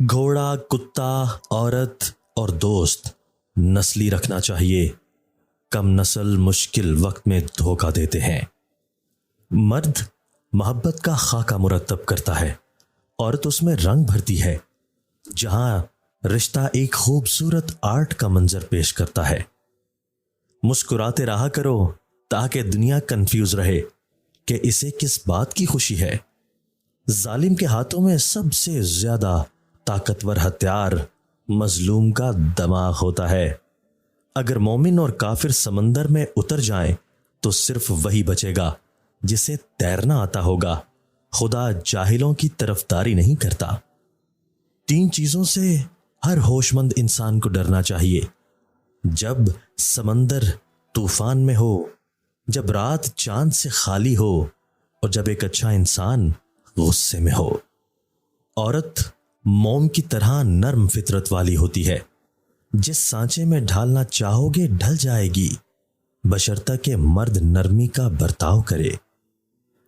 گھوڑا، کتا، عورت اور دوست نسلی رکھنا چاہیے، کم نسل مشکل وقت میں دھوکہ دیتے ہیں۔ مرد محبت کا خاکہ مرتب کرتا ہے، عورت اس میں رنگ بھرتی ہے۔ جہاں رشتہ ایک خوبصورت آرٹ کا منظر پیش کرتا ہے۔ مسکراتے رہا کرو تاکہ دنیا کنفیوز رہے کہ اسے کس بات کی خوشی ہے۔ ظالم کے ہاتھوں میں سب سے زیادہ طاقتور ہتھیار مظلوم کا دماغ ہوتا ہے۔ اگر مومن اور کافر سمندر میں اتر جائیں تو صرف وہی بچے گا جسے تیرنا آتا ہوگا۔ خدا جاہلوں کی طرفداری نہیں کرتا۔ 3 چیزوں سے ہر ہوش مند انسان کو ڈرنا چاہیے: جب سمندر طوفان میں ہو، جب رات چاند سے خالی ہو، اور جب ایک اچھا انسان غصے میں ہو۔ عورت موم کی طرح نرم فطرت والی ہوتی ہے، جس سانچے میں ڈھالنا چاہو گے ڈھل جائے گی، بشرطہ کہ مرد نرمی کا برتاؤ کرے۔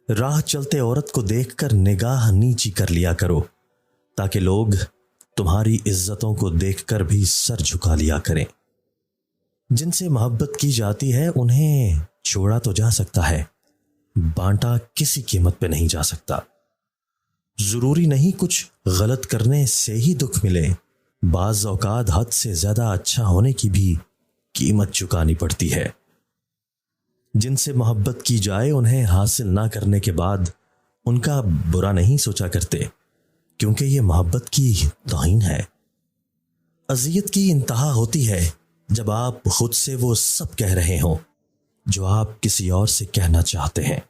راہ چلتے عورت کو دیکھ کر نگاہ نیچی کر لیا کرو تاکہ لوگ تمہاری عزتوں کو دیکھ کر بھی سر جھکا لیا کریں۔ جن سے محبت کی جاتی ہے انہیں چھوڑا تو جا سکتا ہے، بانٹا کسی قیمت پہ نہیں جا سکتا۔ ضروری نہیں کچھ غلط کرنے سے ہی دکھ ملے، بعض اوقات حد سے زیادہ اچھا ہونے کی بھی قیمت چکانی پڑتی ہے۔ جن سے محبت کی جائے انہیں حاصل نہ کرنے کے بعد ان کا برا نہیں سوچا کرتے، کیونکہ یہ محبت کی توہین ہے۔ اذیت کی انتہا ہوتی ہے جب آپ خود سے وہ سب کہہ رہے ہوں جو آپ کسی اور سے کہنا چاہتے ہیں۔